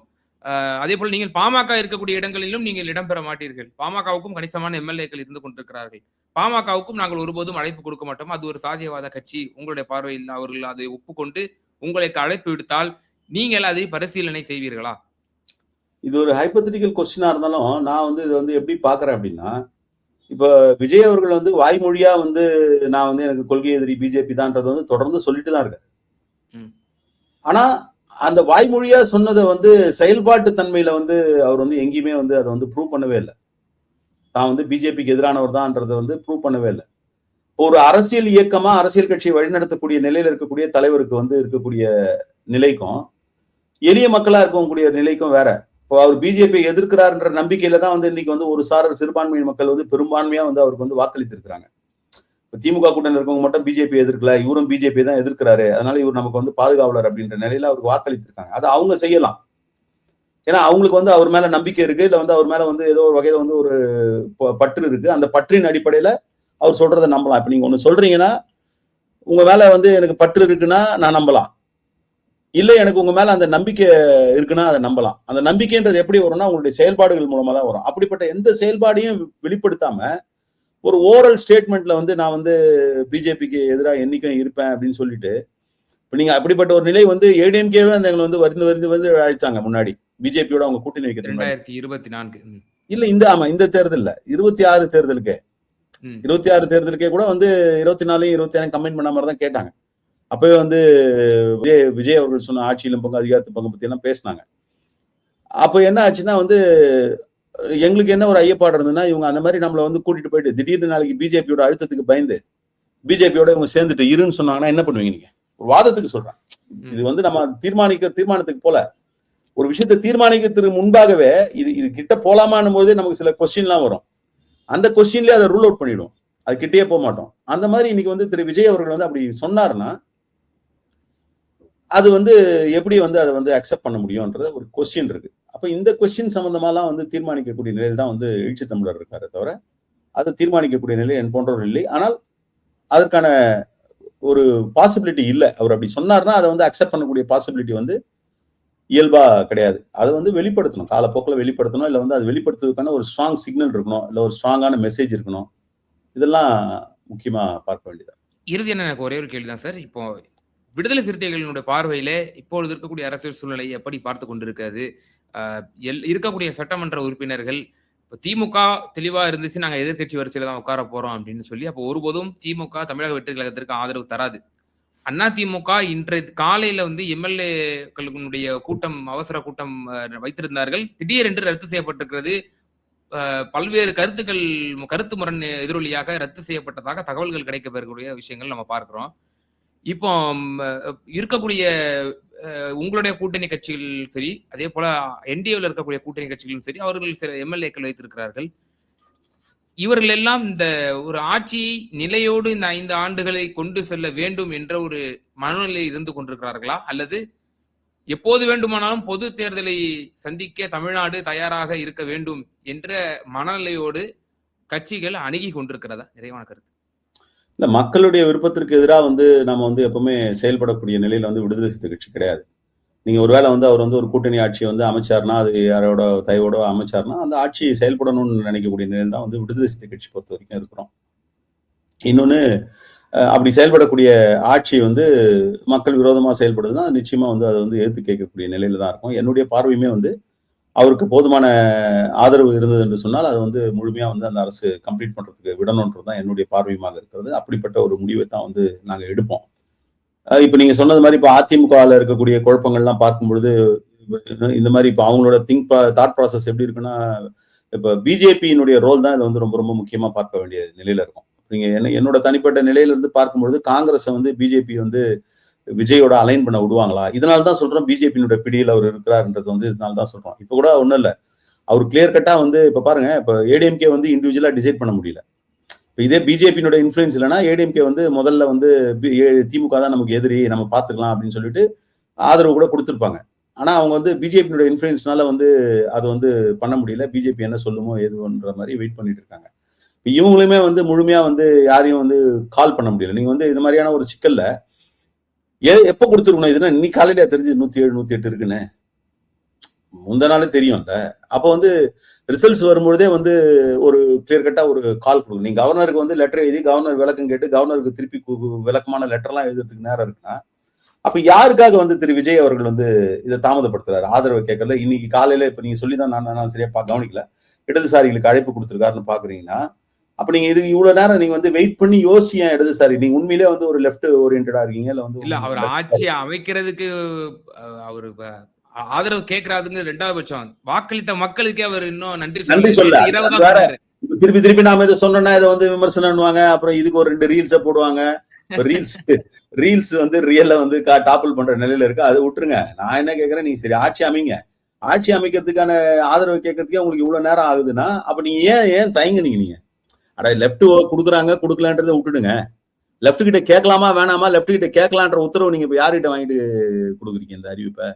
அதேபோல் நீங்கள் பாமக இருக்கக்கூடிய இடங்களிலும் நீங்கள் இடம்பெற மாட்டீர்கள். பாமகவுக்கும் கணிசமான எம்எல்ஏக்கள் இருந்து கொண்டிருக்கிறார்கள். பாமகவுக்கும் நாங்கள் ஒருபோதும் அழைப்பு கொடுக்க மாட்டோம். அது ஒரு சாதியவாத கட்சி. உங்களுடைய பார்வையில் அவர்கள் அதை ஒப்புக்கொண்டு உங்களுக்கு அழைப்பு விடுத்தால் நீங்கள் அதை பரிசீலனை செய்வீர்களா? இது ஒரு ஹைப்போதெட்டிக்கல் கொஸ்டினா இருந்தாலும் நான் வந்து இதை வந்து எப்படி பாக்குறேன் அப்படின்னா, இப்ப விஜய் அவர்கள் வந்து வாய்மொழியா வந்து நான் வந்து எனக்கு கொள்கை எதிரி பிஜேபி தான்ன்றது வந்து தொடர்ந்து சொல்லிட்டு தான் இருக்காரு. ம். ஆனா அந்த வாய்மொழியா சொன்னதை வந்து செயல்பாட்டு தன்மையில வந்து அவர் வந்து எங்கேயுமே வந்து அதை வந்து ப்ரூவ் பண்ணவே இல்லை. தான் வந்து பிஜேபிக்கு எதிரானவர் தான்ன்றதை வந்து ப்ரூவ் பண்ணவே இல்லை. ஒரு அரசியல் இயக்கமா அரசியல் கட்சியை வழிநடத்தக்கூடிய நிலையில இருக்கக்கூடிய தலைவருக்கு வந்து இருக்கக்கூடிய நிலைக்கும் எளிய மக்களா இருக்கக்கூடிய நிலைக்கும் வேற. இப்போ அவர் பிஜேபி எதிர்க்கிறார்ன்ற நம்பிக்கையில தான் வந்து இன்னைக்கு வந்து ஒரு சாரர் சிறுபான்மை மக்கள் வந்து பெரும்பான்மையா வந்து அவருக்கு வந்து வாக்களித்திருக்கிறாங்க. இப்போ திமுக கூட்டணி இருக்கவங்க மட்டும் பிஜேபி எதிர்க்கல, இவரும் பிஜேபி தான் எதிர்க்கிறாரு, அதனால இவர் நமக்கு வந்து பாதுகாவலர் அப்படின்ற நிலையில அவருக்கு வாக்களித்திருக்காங்க. அதை அவங்க செய்யலாம். ஏன்னா அவங்களுக்கு வந்து அவர் மேல நம்பிக்கை இருக்கு, இல்ல வந்து அவர் மேல வந்து ஏதோ ஒரு வகையில வந்து ஒரு பற்று இருக்கு. அந்த பற்றின் அடிப்படையில அவர் சொல்றதை நம்பலாம். இப்ப நீங்க ஒண்ணு சொல்றீங்கன்னா உங்க மேல வந்து எனக்கு பற்று இருக்குன்னா நான் நம்பலாம். இல்ல எனக்கு உங்க மேல அந்த நம்பிக்கை இருக்குன்னா அதை நம்பலாம். அந்த நம்பிக்கைன்றது எப்படி வரும்னா உங்களுடைய செயல்பாடுகள் மூலமா தான் வரும். அப்படிப்பட்ட எந்த செயல்பாடையும் வெளிப்படுத்தாம ஒரு ஓரல் ஸ்டேட்மெண்ட்ல வந்து நான் வந்து பிஜேபிக்கு எதிராக என்னைக்கும் இருப்பேன் அப்படின்னு சொல்லிட்டு, இப்ப நீங்க அப்படிப்பட்ட ஒரு நிலை வந்து ஏடிஎம்கேவே அந்த எங்களை வந்து வந்து அழைச்சாங்க முன்னாடி பிஜேபியோட அவங்க கூட்டணி வைக்கிறது 2024 இல்ல இந்த தேர்தல்ல 26 தேர்தலுக்கு 26 தேர்தலுக்கே கூட வந்து 24 26 கம்பைன் பண்ண மாதிரி தான் கேட்டாங்க. அப்பவே வந்து விஜய் அவர்கள் சொன்ன ஆட்சியிலும் பங்கு அதிகாரத்து பங்கு பத்தி எல்லாம் பேசினாங்க. அப்ப என்ன ஆச்சுன்னா வந்து எங்களுக்கு என்ன ஒரு ஐயப்பாடு இருந்ததுன்னா இவங்க அந்த மாதிரி நம்மளை வந்து கூட்டிட்டு போயிட்டு திடீர்னு நாளைக்கு பிஜேபியோட அழுத்தத்துக்கு பயந்து பிஜேபியோட இவங்க சேர்ந்துட்டு இருன்னு சொன்னாங்கன்னா என்ன பண்ணுவீங்க? நீங்க ஒரு வாதத்துக்கு சொல்றேன். இது வந்து நம்ம தீர்மானத்துக்கு போல ஒரு விஷயத்தை தீர்மானிக்கிறதுக்கு முன்பாகவே இது கிட்ட போலாமான்னும் போதே நமக்கு சில கொஸ்டின்லாம் வரும். அந்த கொஸ்டின்லயே அதை ரூல் அவுட் பண்ணிடுவோம். அது கிட்டே போக மாட்டோம். அந்த மாதிரி இன்னைக்கு வந்து திரு விஜய் அவர்கள் வந்து அப்படி சொன்னார்னா அது வந்து எப்படி வந்து அதை வந்து அக்செப்ட் பண்ண முடியும்ன்றது ஒரு கொஸ்டின் இருக்கு. அப்ப இந்த கொஸ்டின் சம்பந்தமாலாம் வந்து தீர்மானிக்கக்கூடிய நிலையில் தான் வந்து எழுச்சி தமிழர் இருக்காரு தவிர அதை தீர்மானிக்கக்கூடிய நிலை என் போன்றவர் இல்லை. ஆனால் அதற்கான ஒரு பாசிபிலிட்டி இல்லை. அவர் அப்படி சொன்னார்னா அதை வந்து அக்செப்ட் பண்ணக்கூடிய பாசிபிலிட்டி வந்து இயல்பா கிடையாது. அதை வந்து வெளிப்படுத்தணும், காலப்போக்கில் வெளிப்படுத்தணும். இல்லை வந்து அது வெளிப்படுத்துவதற்கான ஒரு ஸ்ட்ராங் சிக்னல் இருக்கணும், இல்லை ஒரு ஸ்ட்ராங்கான மெசேஜ் இருக்கணும். இதெல்லாம் முக்கியமா பார்க்க வேண்டியது. இறுதியான எனக்கு ஒரே ஒரு கேள்விதான் சார். இப்போ விடுதலை சிறுத்தைகளினுடைய பார்வையிலே இப்பொழுது இருக்கக்கூடிய அரசியல் சூழ்நிலை எப்படி பார்த்து கொண்டிருக்கிறது? இருக்கக்கூடிய சட்டமன்ற உறுப்பினர்கள் திமுக தெளிவா இருந்துச்சு, நாங்க எதிர்கட்சி வரிசையில தான் உட்கார போறோம் அப்படின்னு சொல்லி, அப்போ ஒருபோதும் திமுக தமிழக வெற்றி கழகத்திற்கு ஆதரவு தராது. அண்ணா திமுக இன்றைய காலையில வந்து எம்எல்ஏக்களுடைய கூட்டம், அவசர கூட்டம் வைத்திருந்தார்கள். திடீரென்று ரத்து செய்யப்பட்டிருக்கிறது. பல்வேறு கருத்து முரண் எதிரொலியாக ரத்து செய்யப்பட்டதாக தகவல்கள் கிடைக்கப்பெறக்கூடிய விஷயங்கள் நம்ம பார்க்கிறோம். இப்போ இருக்கக்கூடிய உங்களுடைய கூட்டணி கட்சிகள் சரி, அதே போல என்டிஏவில் இருக்கக்கூடிய கூட்டணி கட்சிகளும் சரி, அவர்கள் சில எம்எல்ஏக்கள் வைத்திருக்கிறார்கள். இவர்கள் எல்லாம் இந்த ஒரு ஆட்சி நிலையோடு இந்த 5 ஆண்டுகளை கொண்டு செல்ல வேண்டும் என்ற ஒரு மனநிலை இருந்து கொண்டிருக்கிறார்களா? அல்லது எப்போது வேண்டுமானாலும் பொது தேர்தலை சந்திக்க தமிழ்நாடு தயாராக இருக்க வேண்டும் என்ற மனநிலையோடு கட்சிகள் அணுகி கொண்டிருக்கிறதா? நிறைவான கருத்து. இல்ல, மக்களுடைய விருப்பத்திற்கு எதிராக வந்து நம்ம வந்து எப்பவுமே செயல்படக்கூடிய நிலையில வந்து விடுதலை சிறுத்தை கட்சி கிடையாது. நீங்க ஒருவேளை வந்து அவர் வந்து ஒரு கூட்டணி ஆட்சியை வந்து அமைச்சார்னா, அது யாரோட தயவோட அமைச்சார்னா அந்த ஆட்சி செயல்படணும்னு நினைக்கக்கூடிய நிலையில் தான் வந்து விடுதலை சிறுத்தை கட்சி பொறுத்த வரைக்கும் இருக்கிறோம். இன்னொன்னு, அப்படி செயல்படக்கூடிய ஆட்சி வந்து மக்கள் விரோதமா செயல்படுதுன்னா நிச்சயமா வந்து அதை வந்து எதிர்த்து கேட்கக்கூடிய நிலையில தான் இருக்கும். என்னுடைய பார்வையுமே வந்து அவருக்கு போதுமான ஆதரவு இருந்தது என்று சொன்னால் அதை வந்து முழுமையா வந்து அந்த அரசு கம்ப்ளீட் பண்றதுக்கு விடணுன்றது தான் என்னுடைய பார்வையுமாக இருக்கிறது. அப்படிப்பட்ட ஒரு முடிவை தான் வந்து நாங்க எடுப்போம். இப்ப நீங்க சொன்னது மாதிரி இப்ப அதிமுகவில் இருக்கக்கூடிய குழப்பங்கள்லாம் பார்க்கும்பொழுது இந்த மாதிரி இப்ப அவங்களோட தாட் ப்ராசஸ் எப்படி இருக்குன்னா, இப்ப பிஜேபியினுடைய ரோல் தான் இதை வந்து ரொம்ப ரொம்ப முக்கியமா பார்க்க வேண்டிய நிலையில இருக்கும். நீங்க என்னோட தனிப்பட்ட நிலையில இருந்து பார்க்கும்பொழுது காங்கிரஸை வந்து பிஜேபி வந்து விஜயோட அலைன் பண்ண விடுவாங்களா? இதனால தான் சொல்றோம் பிஜேபியினுடைய பிடியில் அவர் இருக்கிறார்ன்றது வந்து இதனால தான் சொல்றோம். இப்ப கூட ஒன்றும் இல்லை, அவர் கிளியர் கட்டா வந்து இப்ப பாருங்க, இப்ப ஏடிஎம்கே வந்து இண்டிவிஜுவலா டிசைட் பண்ண முடியல. இப்ப இதே பிஜேபியினுடைய இன்ஃபுளுன்ஸ் இல்லைன்னா ஏடிஎம்கே வந்து முதல்ல வந்து திமுக தான் நமக்கு எதிரி, நம்ம பார்த்துக்கலாம் அப்படின்னு சொல்லிட்டு ஆதரவு கூட கொடுத்துருப்பாங்க. ஆனா அவங்க வந்து பிஜேபியினுடைய இன்ஃபுளுன்ஸ்னால வந்து அதை வந்து பண்ண முடியல. பிஜேபி என்ன சொல்லுமோ எதுன்ற மாதிரி வெயிட் பண்ணிட்டு இருக்காங்க. இவங்களுமே வந்து முழுமையா வந்து யாரையும் வந்து கால் பண்ண முடியல. நீங்க வந்து இது மாதிரியான ஒரு சிக்கல்ல எப்ப கொடுத்துருக்கணும்? இதுனா இன்னைக்கு காலையில தெரிஞ்சு 107 108 இருக்குன்னு முந்த நாளே தெரியும்ல. அப்போ வந்து ரிசல்ட்ஸ் வரும்பொழுதே வந்து ஒரு கிளியர் கட்டா ஒரு கால் கொடுக்கும். நீங்க கவர்னருக்கு வந்து லெட்டர் எழுதி கவர்னர் விளக்கம் கேட்டு கவர்னருக்கு திருப்பி விளக்கமான லெட்டர்லாம் எழுதுறதுக்கு நேரம் இருக்குன்னா, அப்ப யாருக்காக வந்து திரு விஜய் அவர்கள் வந்து இதை தாமதப்படுத்துறாரு? ஆதரவு கேட்கறதுல இன்னைக்கு காலையில இப்ப நீங்க சொல்லிதான் நான் சரியா கவனிக்கல. இடதுசாரிகளுக்கு அழைப்பு கொடுத்திருக்காருன்னு பாக்குறீங்கன்னா, அப்ப நீங்க இது இவ்வளவு நேரம் நீங்க வந்து வெயிட் பண்ணி யோசிச்சு ஏன் இடதுசாரி? நீங்க உண்மையிலே வந்து ஒரு லெஃப்ட் ஓரியன்டா இருக்கீங்க இல்ல வந்து இல்ல அவர் ஆட்சி அமைக்கிறதுக்கு அவரு ஆதரவு கேட்கறாதுங்க 2வது பட்சம். வாக்களித்த மக்களுக்கே அவர் இன்னும் நன்றி நன்றி சொல்ல சொல்லி இரவு தான் வேற. சொன்னாரு. திருப்பி திருப்பி நாம இதை சொன்னோம்னா இதை வந்து விமர்சனம்னுவாங்க. அப்புறம் இதுக்கு ஒரு 2 ரீல்ஸ போடுவாங்க. ரீல்ஸ் வந்து ரியல்ல வந்து டாப்பிள் பண்ற நிலையில இருக்கு. அதை விட்டுருங்க. நான் என்ன கேட்கறேன், நீங்க சரி ஆட்சி அமைங்க. ஆட்சி அமைக்கிறதுக்கான ஆதரவு கேட்கறதுக்கே உங்களுக்கு இவ்வளவு நேரம் ஆகுதுன்னா அப்ப நீங்க ஏன் தயங்குனீங்க நீங்க? அட லெஃப்ட் கொடுக்குறாங்க கொடுக்கலான்றதை விட்டுடுங்க. லெஃப்ட் கிட்ட கேட்கலாமா வேணாமா? லெஃப்ட் கிட்ட கேட்கலான்ற உத்தரவு நீங்க இப்ப யார்கிட்ட வாங்கிட்டு கொடுக்குறீங்க இந்த அறிவிப்பை?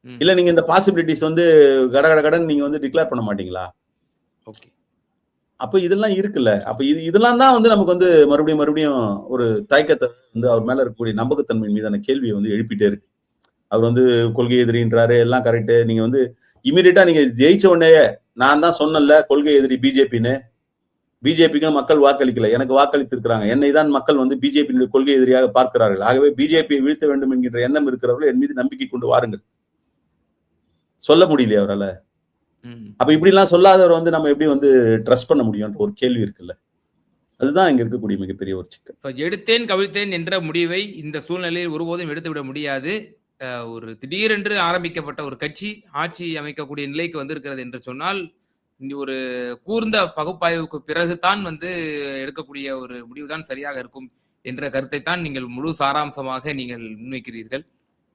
இல்ல நீங்க இந்த பாசிபிலிட்டிஸ் வந்து கடன் நீங்க வந்து டிக்ளேர் பண்ண மாட்டீங்களா? அப்ப இதெல்லாம் இருக்குல்ல. அப்ப இதெல்லாம் தான் வந்து நமக்கு வந்து மறுபடியும் ஒரு தயக்கத்தை வந்து அவர் மேல இருக்கக்கூடிய நம்பகத்தன்மை மீதான கேள்வியை வந்து எழுப்பிட்டே இருக்கு. அவர் வந்து கொள்கை எதிரின்றாரு, எல்லாம் கரெக்ட். நீங்க வந்து இமீடியட்டா நீங்க ஜெயிச்ச உடனே நான் தான் சொன்னல கொள்கை எதிரி பிஜேபின்னு. பிஜேபிக்கு மக்கள் வாக்களிக்கல, எனக்கு வாக்களித்திருக்கிறாங்க. என்னை தான் மக்கள் வந்து பிஜேபியினுடைய கொள்கை எதிரியாக பார்க்கிறார்கள். ஆகவே பிஜேபியை வீழ்த்த வேண்டும் என்கின்ற எண்ணம் இருக்கிறவர்கள் என் மீது நம்பிக்கை கொண்டு வாருங்கள். சொல்ல முடியலையே அவரால. அப்ப இப்படி எல்லாம் சொல்லாதவர் வந்து நம்ம எப்படி வந்து ட்ரஸ்ட் பண்ண முடியும்ன்ற ஒரு கேள்வி இருக்குல்ல. அதுதான் இங்க இருக்கக்கூடிய மிகப்பெரிய ஒரு சிக்கல். எடுத்தேன் கவிழ்த்தேன் என்ற முடிவை இந்த சூழ்நிலையில் ஒருபோதும் எடுத்துவிட முடியாது. ஒரு திடீரென்று ஆரம்பிக்கப்பட்ட ஒரு கட்சி ஆட்சி அமைக்கக்கூடிய நிலைக்கு வந்திருக்கிறது என்று சொன்னால் ஒரு கூர்ந்த பகுப்பாய்வுக்கு பிறகுதான் வந்து எடுக்கக்கூடிய ஒரு முடிவுதான் சரியாக இருக்கும் என்ற கருத்தை தான் நீங்கள் முழு சாராம்சமாக நீங்கள் முன்வைக்கிறீர்கள்.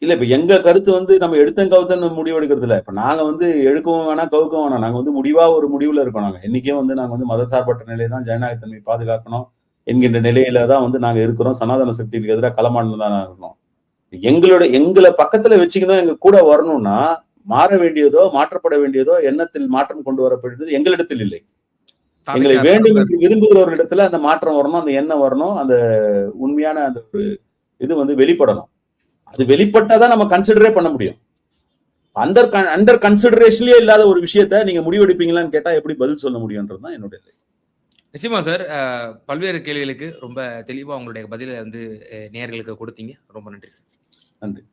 இல்ல இப்ப எங்க கருத்து வந்து நம்ம எடுத்தேன் கவுத்தன்னு முடிவு எடுக்கிறது இல்ல. இப்ப நாங்க வந்து எடுக்கவும் வேணாம் கவுக்கவும் வேணாம். நாங்க வந்து முடிவா ஒரு முடிவுல இருக்கோம். நாங்க என்னைக்கே வந்து நாங்க வந்து மதசார்பற்ற நிலையை தான் ஜனநாயகத்தன்மை பாதுகாக்கணும் என்கின்ற நிலையில தான் வந்து நாங்க இருக்கிறோம். சனாதன சக்திகளுக்கு எதிராக களமாடணும் தான் இருக்கணும். எங்களை பக்கத்துல வச்சுக்கணும், எங்க கூட வரணும்னா மாற வேண்டியதோ மாற்றப்பட வேண்டியதோ எண்ணத்தில் மாற்றம் கொண்டு வரப்படுகிறது எங்களிடத்தில் இல்லை. எங்களை வேண்டும் என்று விரும்புகிறவர்களிடத்துல அந்த மாற்றம் வரணும், அந்த எண்ணம் வரணும், அந்த உண்மையான அந்த ஒரு இது வந்து வெளிப்படணும். அது வெளிப்பட்டாதான் நம்ம கன்சிடரே பண்ண முடியும். அண்டர் கன்சிடரேஷன்லயே இல்லாத ஒரு விஷயத்த நீங்க முடிவெடுப்பீங்களான்னு கேட்டா எப்படி பதில் சொல்ல முடியும்ன்றதுதான் என்னுடைய. நிச்சயமா சார். பல்வேறு கேள்விகளுக்கு ரொம்ப தெளிவா உங்களுடைய பதிலை வந்து நேயர்களுக்கு கொடுத்தீங்க. ரொம்ப நன்றி சார். நன்றி.